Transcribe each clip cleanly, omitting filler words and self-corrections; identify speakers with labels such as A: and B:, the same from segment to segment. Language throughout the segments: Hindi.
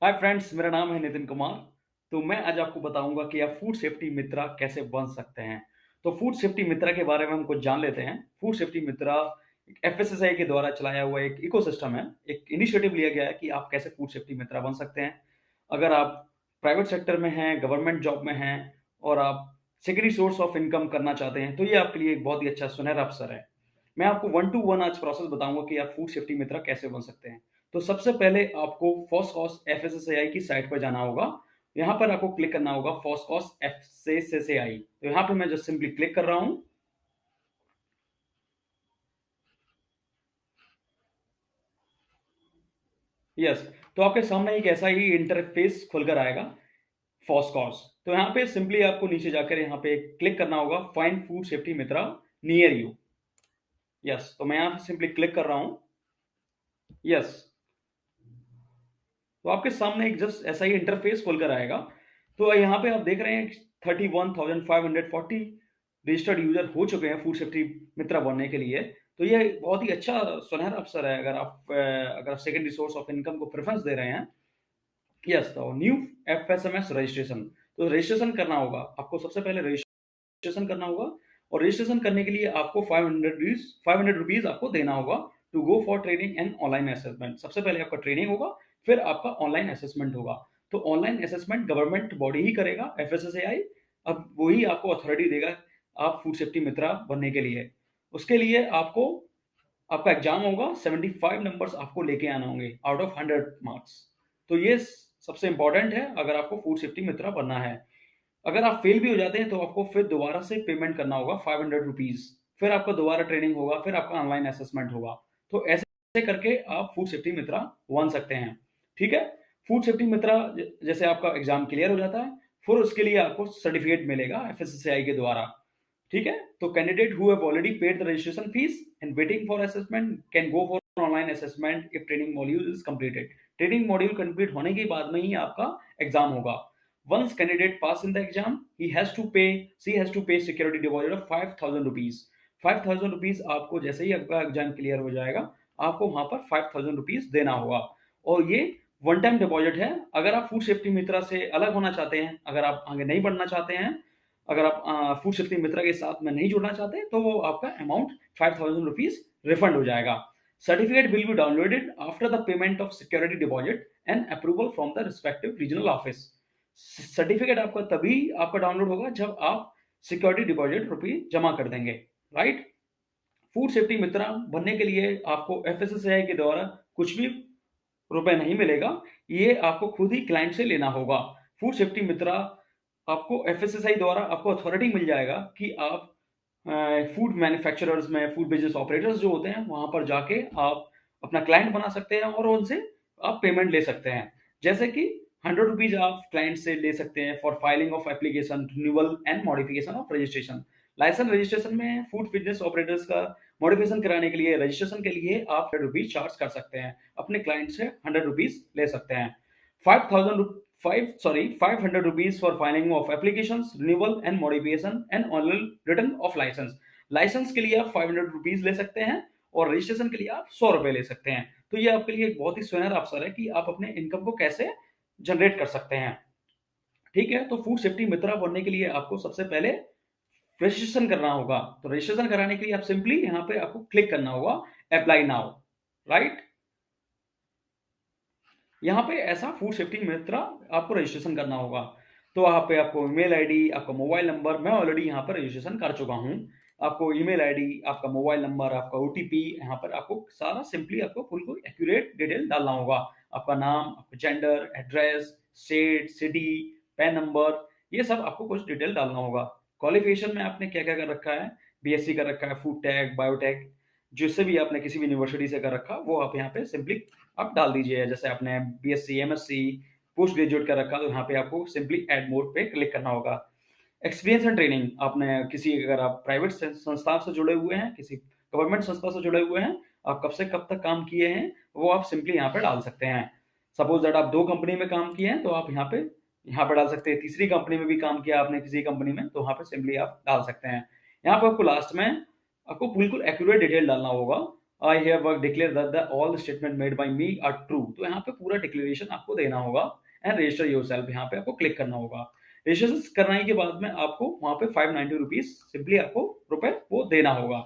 A: हाय फ्रेंड्स, मेरा नाम है नितिन कुमार। तो मैं आज आपको बताऊंगा कि आप फूड सेफ्टी मित्रा कैसे बन सकते हैं। तो फूड सेफ्टी मित्रा के बारे में हम कुछ जान लेते हैं। फूड सेफ्टी मित्रा एक एफएसएसआई के द्वारा चलाया हुआ एक इकोसिस्टम है। एक इनिशिएटिव लिया गया है कि आप कैसे फूड सेफ्टी मित्रा बन सकते हैं। अगर आप प्राइवेट सेक्टर में हैं, गवर्नमेंट जॉब में हैं और आप सेकेंडरी सोर्स ऑफ इनकम करना चाहते हैं, तो ये आपके लिए एक बहुत ही अच्छा सुनहरा अवसर है। मैं आपको 1 to 1 आज प्रोसेस बताऊंगा कि आप फूड सेफ्टी मित्रा कैसे बन सकते हैं। तो सबसे पहले आपको फॉसकॉस एफएसएसएआई की साइट पर जाना होगा। यहाँ पर आपको क्लिक करना होगा फॉसकॉस एफएसएसएआई। तो यहाँ पे मैं जस्ट सिंपली क्लिक कर रहा हूँ। यस। तो आपके सामने एक ऐसा ही इंटरफेस खुलकर आएगा, फॉसकॉस। तो यहाँ पे सिंपली आपको नीचे जाकर यहाँ पे क्लिक करना होगा find food safety Mitra near you. Yes, तो मैं यहाँ पे सिंपली क्लिक कर रहा हूँ। यस। तो आपके सामने एक जस्ट ऐसा ही इंटरफेस खुलकर आएगा। तो यहाँ पे आप देख रहे हैं 31,540 रजिस्टर्ड यूजर हो चुके हैं फूड सेफ्टी मित्रा बनने के लिए। तो ये बहुत ही अच्छा सुनहरा अवसर है अगर आप सेकेंड रिसोर्स ऑफ इनकम को प्रेफरेंस दे रहे हैं। यस। तो न्यू एफएसएमएस रजिस्ट्रेशन। तो रजिस्ट्रेशन करना होगा आपको। सबसे पहले रजिस्ट्रेशन करना होगा और रजिस्ट्रेशन करने के लिए आपको 500 रुपीज आपको देना होगा to go for training and online assessment. सबसे पहले आपका ट्रेनिंग होगा, फिर आपका ऑनलाइन असेसमेंट होगा। तो ऑनलाइन असेसमेंट गवर्नमेंट बॉडी ही करेगा, एफएसएसएआई। अब वही आपको अथॉरिटी देगा आप फूड सेफ्टी मित्रा बनने के लिए। उसके लिए आपका एग्जाम होगा, 75 नंबर्स आपको लेके आना होंगे आउट ऑफ 100 मार्क्स। तो ये सबसे इंपॉर्टेंट है अगर आपको फूड सेफ्टी मित्रा बनना है। अगर आप फेल भी हो जाते हैं तो आपको फिर दोबारा से पेमेंट करना होगा 500 रुपीज। फिर आपका दोबारा ट्रेनिंग होगा, फिर आपका ऑनलाइन असेसमेंट होगा। तो ऐसे करके आप फूड सेफ्टी मित्रा बन सकते हैं। ठीक है। फूड सेफ्टी मित्रा जैसे आपका एग्जाम क्लियर हो जाता है, फिर उसके लिए आपको सर्टिफिकेट मिलेगा एफएसएसआई के द्वारा। ठीक है। तो candidate who have already paid the registration fees and waiting for assessment can go for online assessment if training module is completed. Training module complete होने के बाद में ही आपका एग्जाम होगा। Once candidate pass in the exam, she has to pay security deposit of 5,000 rupees। 5,000 rupees आपको जैसे ही आपका एग्जाम क्लियर हो जाएगा, आपको वहां पर 5,000 रुपीज देना होगा। और ये वन टाइम डिपॉजिट है। अगर आप फूड सेफ्टी मित्रा से अलग होना चाहते हैं, अगर आप आगे नहीं बढ़ना चाहते हैं, अगर आप फूड सेफ्टी मित्रा के साथ में नहीं जुड़ना चाहते, तो वो आपका अमाउंट 5,000 रुपीज रिफंड हो जाएगा। Certificate will be downloaded after the payment of security deposit and approval from the respective regional office. Certificate आपका तभी आपका डाउनलोड होगा जब आप सिक्योरिटी डिपॉजिट रुपये जमा कर देंगे। राइट। फूड सेफ्टी मित्रा बनने के लिए आपको एफएसएसआई के द्वारा कुछ भी रुपए नहीं मिलेगा। ये आपको खुद ही क्लाइंट से लेना होगा। फूड सेफ्टी मित्रा आपको एफएसएसआई द्वारा आपको अथॉरिटी मिल जाएगा कि आप फूड मैन्युफैक्चरर्स में, फूड बिजनेस ऑपरेटर्स जो होते हैं, वहां पर जाके आप अपना क्लाइंट बना सकते हैं और उनसे आप पेमेंट ले सकते हैं। जैसे कि 100 रुपीज आप क्लाइंट से ले सकते हैं for filing of application, renewal and modification of registration. License registration में फूड बिजनेस ऑपरेटर्स का मॉडिफिकेशन कराने के लिए, रजिस्ट्रेशन के लिए आप 100 रुपीज चार्ज कर सकते हैं। अपने क्लाइंट से 100 रुपीज ले सकते हैं। 500 rupees for filing of applications, renewal and modification and online return of license। License के लिए आप 500 रुपीज ले सकते हैं और रजिस्ट्रेशन के लिए आप 100 रुपए ले सकते हैं। तो ये आपके लिए एक बहुत ही सुनहरा अवसर है कि आप अपने इनकम को कैसे जनरेट कर सकते हैं। ठीक है। तो फूड सेफ्टी मित्रा बनने के लिए आपको सबसे पहले रजिस्ट्रेशन करना होगा। तो रजिस्ट्रेशन कराने के लिए आप सिंपली यहाँ पे आपको क्लिक करना होगा अप्लाई नाउ। राइट। यहाँ पे ऐसा फूड सेफ्टी मित्रा आपको रजिस्ट्रेशन करना होगा। तो यहाँ पे आपको ईमेल आईडी, आपका मोबाइल नंबर, मैं ऑलरेडी यहाँ पर रजिस्ट्रेशन कर चुका हूँ। आपको ईमेल आईडी, आपका मोबाइल नंबर, आपका ओटीपी, यहाँ पर आपको सारा सिंपली आपको फुल एक्यूरेट डिटेल डालना होगा। आपका नाम, आपका gender, address, state, city, pan number, ये सब आपको कुछ डिटेल डालना होगा। क्वालिफिकेशन में आपने क्या क्या कर रखा है, बीएससी कर रखा है, फूड टेक, बायोटेक, जिससे भी आपने किसी भी यूनिवर्सिटी से कर रखा, वो आप यहाँ पे सिंपली आप डाल दीजिए। जैसे आपने बीएससी, एमएससी, पोस्ट ग्रेजुएट कर रखा, तो यहाँ पे आपको सिंपली ऐड मोड पे क्लिक करना होगा। एक्सपीरियंस एंड ट्रेनिंग, आपने किसी, अगर आप प्राइवेट संस्था से जुड़े हुए हैं, किसी गवर्नमेंट संस्था से जुड़े हुए हैं, आप कब से कब तक काम किए हैं, वो आप सिंपली यहाँ पे डाल सकते हैं। सपोज दैट आप 2 कंपनी में काम किए हैं, तो आप यहाँ पे डाल सकते हैं। तीसरी कंपनी में भी काम किया आपने किसी कंपनी में, तो वहाँ पे सिंपली आप डाल सकते हैं। यहाँ पे आपको लास्ट में आपको बिल्कुल एक्यूरेट डिटेल डालना होगा I have declare that all statement made by me are true. तो यहाँ पे पूरा डिक्लेरेशन आपको देना होगा एंड रजिस्टर योरसेल्फ, यहाँ पे आपको क्लिक करना होगा। रजिस्ट्रेशन करने के बाद में आपको वहाँ पे 590 रुपीज सिंपली आपको रुपए वो देना होगा।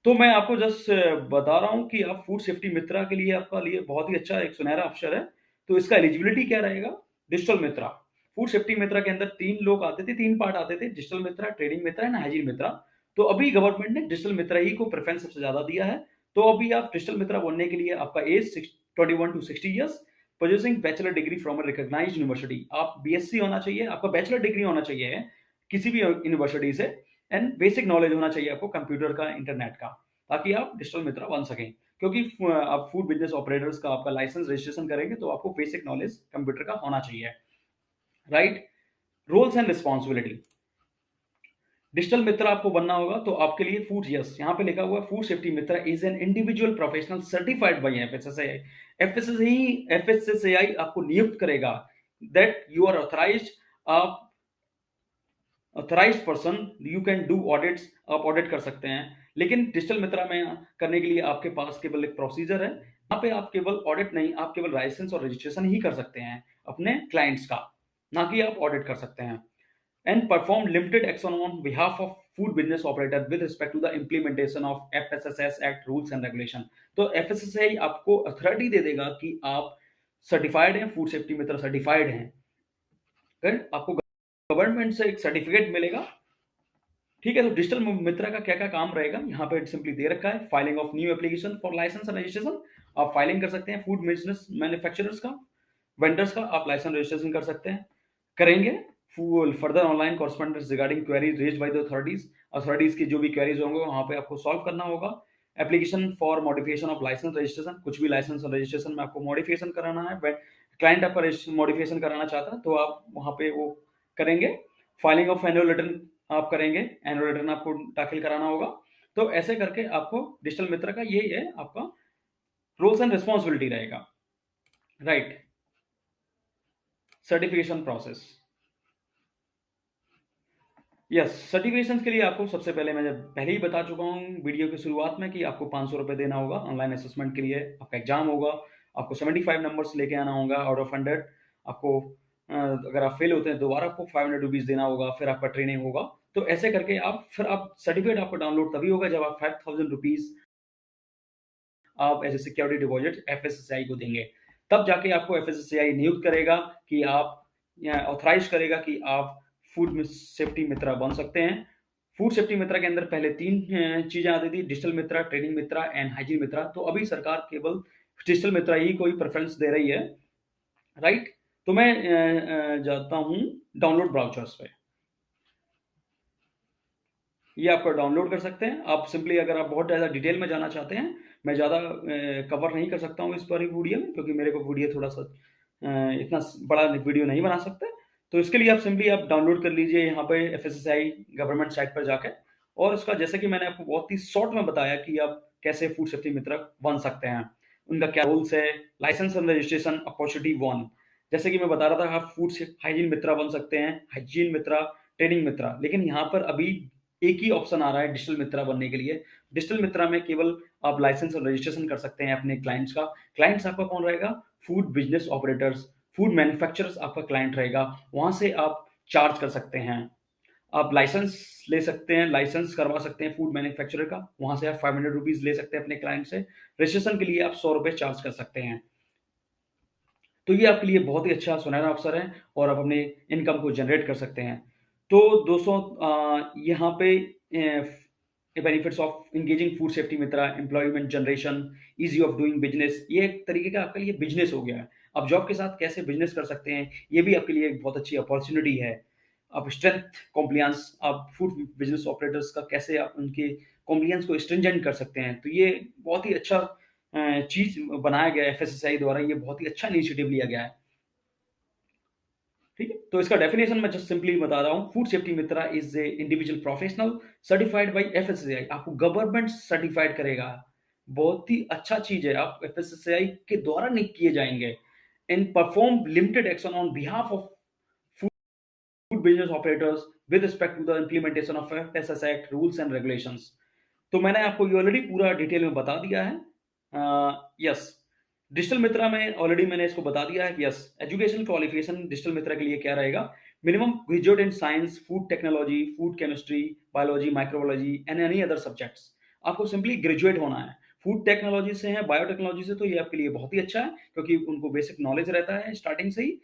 A: तो मैं आपको जस्ट बता रहा हूँ कि आप फूड सेफ्टी मित्रा के लिए आपका लिए बहुत ही अच्छा एक सुनहरा अवसर है। तो इसका एलिजिबिलिटी क्या रहेगा? डिजिटल मित्रा, फूड सेफ्टी मित्रा के अंदर 3 लोग आते थे, 3 पार्ट आते थे, digital Mitra, trading Mitra and hygiene Mitra. तो अभी गवर्नमेंट ने डिजिटल मित्रा ही को प्रेफरेंस सबसे ज्यादा दिया है। तो अभी आप डिजिटल मित्रा बनने के लिए आपका age 21 to 60 years, possessing bachelor degree from a recognized university, आप बीएससी होना चाहिए, आपका बैचलर डिग्री होना चाहिए किसी भी यूनिवर्सिटी से, एंड बेसिक नॉलेज होना चाहिए आपको कंप्यूटर का, इंटरनेट का, ताकि आप डिजिटल मित्रा बन सकें। क्योंकि आप फूड बिजनेस ऑपरेटर्स का आपका लाइसेंस रजिस्ट्रेशन करेंगे तो आपको बेसिक नॉलेज कंप्यूटर का होना चाहिए, right. Roles and responsibility, digital Mitra आपको बनना होगा तो आपके लिए फूड, यस यहाँ पे लिखा हुआ food safety Mitra is an individual professional certified by FSSAI. FSSAI आपको नियुक्त करेगा दैट यू आर ऑथराइज्ड, आप authorised person, you can do audits, आप ऑडिट कर सकते हैं। लेकिन डिजिटल मित्रा में करने के लिए आपके पास केवल एक प्रोसीजर है, यहाँ पे आप केवल ऑडिट नहीं, आप केवल लाइसेंस और रजिस्ट्रेशन ही कर सकते हैं अपने क्लाइंट्स का, ना कि आप ऑडिट कर सकते हैं। And perform limited action on behalf of food business operator with respect to the implementation of FSSS act rules and regulation. तो एफएसएसएआई आपको अथॉरिटी दे देगा कि आप सर्टिफाइड हैं, फूड सेफ्टी मित्र सर्टिफाइड हैं, आपको गवर्नमेंट से एक सर्टिफिकेट मिलेगा, ठीक है। तो डिजिटल मित्रा का क्या क्या काम रहेगा यहाँ पे सिंपली दे रखा है। Filing of new application for license and registration, आप फाइलिंग कर सकते हैं फूड बिजनेस मैन्युफैक्चरर्स का, वेंडर्स का, आप लाइसेंस रजिस्ट्रेशन कर सकते हैं, करेंगे। Full further online correspondence regarding queries raised by the authorities, authorities की जो भी क्वेरीज होंगे वहां पे आपको सॉल्व करना होगा। Application for modification of license registration, कुछ भी लाइसेंस और रजिस्ट्रेशन में आपको मॉडिफिकेशन कराना है, क्लाइंट आपका मॉडिफिकेशन कराना चाहता है तो आप वहां पे वो करेंगे। फाइलिंग ऑफ एनुअल रिटर्न आप करेंगे, एनुअल रिटर्न आपको दाखिल कराना होगा। तो ऐसे करके आपको डिजिटल मित्र का ये है आपका रोल्स एंड रिस्पॉन्सिबिलिटी रहेगा, right. Certification process, yes, certification के लिए आपको सबसे पहले मैं पहले ही बता चुका हूँ वीडियो की शुरुआत में कि आपको 500 रुपये देना होगा ऑनलाइन असेसमेंट के लिए। आपका एग्जाम होगा, आपको 75 नंबर्स लेके आना होगा आउट ऑफ 100। आपको अगर आप फेल होते हैं दोबारा आपको 500 रुपीज़ देना होगा, फिर आपका ट्रेनिंग होगा। तो ऐसे करके आप फिर आप सर्टिफिकेट आपको डाउनलोड तभी होगा जब आप 5000 रुपीज़ आप as a security deposit FSSAI को देंगे, तब जाके आपको एफएसएसआई नियुक्त करेगा कि आप ऑथराइज करेगा कि आप फूड सेफ्टी मित्रा बन सकते हैं। फूड सेफ्टी मित्रा के अंदर पहले 3 चीजें आती थी, digital Mitra, trading Mitra and hygiene Mitra. तो अभी सरकार केवल डिजिटल मित्रा ही कोई प्रेफरेंस दे रही है, राइट। तो मैं जाता हूं डाउनलोड ब्राउचर्स पे, ये आपको डाउनलोड कर सकते हैं आप सिंपली। अगर आप बहुत ज़्यादा डिटेल में जाना चाहते हैं, मैं ज़्यादा कवर नहीं कर सकता हूँ इस पर वीडियो में, क्योंकि मेरे को वीडियो थोड़ा सा इतना बड़ा वीडियो नहीं बना सकते। तो इसके लिए आप सिंपली आप डाउनलोड कर लीजिए यहाँ पे एफएसएसआई गवर्नमेंट साइट पर जाकर, और उसका जैसे कि मैंने आपको बहुत ही शॉर्ट में बताया कि आप कैसे फूड सेफ्टी मित्र बन सकते हैं, उनका क्या रूल्स है, लाइसेंस एंड रजिस्ट्रेशन अपॉर्चुनिटी 1। जैसे कि मैं बता रहा था आप फूड हाइजीन मित्रा बन सकते हैं, हाइजीन मित्रा, ट्रेनिंग मित्रा। लेकिन यहाँ पर अभी एक ही ऑप्शन आ रहा है डिजिटल मित्रा बनने के लिए। डिजिटल मित्रा में केवल आप लाइसेंस और रजिस्ट्रेशन कर सकते हैं अपने क्लाइंट्स का। क्लाइंट्स आपका कौन रहेगा? Food business operators, food manufacturers आपका क्लाइंट रहेगा। वहां से आप चार्ज कर सकते हैं, आप लाइसेंस ले सकते हैं, लाइसेंस करवा सकते हैं फूड मैन्युफैक्चरर का, वहां से आप 500 रुपीज ले सकते हैं अपने क्लाइंट से। रजिस्ट्रेशन के लिए आप 100 रुपए चार्ज कर सकते हैं। तो ये आपके लिए बहुत ही अच्छा सुनहरा अवसर है और आप अपने इनकम को जनरेट कर सकते हैं। तो दोस्तों यहाँ पे benefits of engaging food safety Mitra, employment generation, easy of doing business, ये एक तरीके का आपके लिए बिजनेस हो गया है। आप जॉब के साथ कैसे बिजनेस कर सकते हैं, ये भी आपके लिए एक बहुत अच्छी अपॉर्चुनिटी है। आप स्ट्रेंथ कॉम्प्लियंस, आप फूड बिजनेस ऑपरेटर्स का कैसे आप उनके कॉम्प्लियंस को स्ट्रिंजेंट कर सकते हैं। तो ये बहुत ही अच्छा चीज बनाया गया है एफएसएसआई द्वारा, ये बहुत ही अच्छा इनिशिएटिव लिया गया है, ठीक है। तो इसका डेफिनेशन मैं जस्ट सिंपली बता रहा हूँ। Food safety Mitra is a individual professional certified by FSSI, आपको गवर्नमेंट सर्टिफाइड करेगा, बहुत ही अच्छा चीज है, आप एफएसएसआई के द्वारा नियुक्त किए जाएंगे। And perform limited action on behalf of food business operators with respect to the implementation of FSSAI act rules and regulations. तो मैंने आपको ये ऑलरेडी पूरा डिटेल में बता दिया है। यस, डिजिटल मित्रा में ऑलरेडी मैंने इसको बता दिया है। यस, एजुकेशन क्वालिफिकेशन डिजिटल मित्रा के लिए क्या रहेगा? Minimum graduate in science, food technology, food chemistry, biology, microbiology and any other subjects. आपको सिंपली ग्रेजुएट होना है। फूड टेक्नोलॉजी से है, बायोटेक्नोलॉजी से, तो ये आपके लिए बहुत ही अच्छा है, क्योंकि उनको बेसिक नॉलेज रहता है स्टार्टिंग से ही।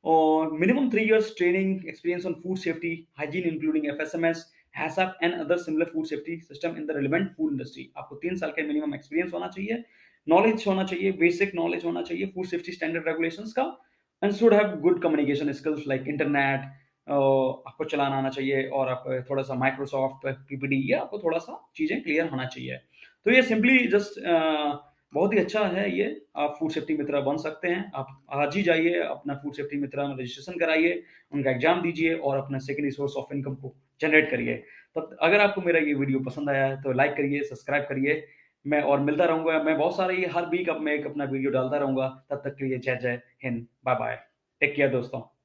A: और minimum 3 years training experience on food safety, hygiene including FSMS, HACCP and other similar food safety system in the relevant food industry. आपको 3 साल का मिनिमम एक्सपीरियंस होना चाहिए, नॉलेज होना चाहिए, बेसिक नॉलेज होना चाहिए फूड सेफ्टी स्टैंडर्ड रेगुलेशंस का, and should have good communication skills like internet, आपको चलाना आना चाहिए, और आप थोड़ा सा माइक्रोसॉफ्ट पीपीडी, ये आपको थोड़ा सा चीजें क्लियर होना चाहिए। तो ये सिंपली जस्ट बहुत ही अच्छा है ये। आप फूड सेफ्टी मित्रा बन सकते हैं। आप आज ही जाइए अपना फूड सेफ्टी मित्रा में रजिस्ट्रेशन कराइए, उनका एग्जाम दीजिए और अपना सेकेंडरी सोर्स ऑफ इनकम को जनरेट करिए। तब अगर आपको मेरा ये वीडियो पसंद आया है तो लाइक करिए, सब्सक्राइब करिए। मैं और मिलता रहूंगा, मैं बहुत सारे हर वीक अब मैं एक अपना वीडियो डालता रहूंगा। तब तक के लिए Jai Jai Hind, bye bye, take care दोस्तों।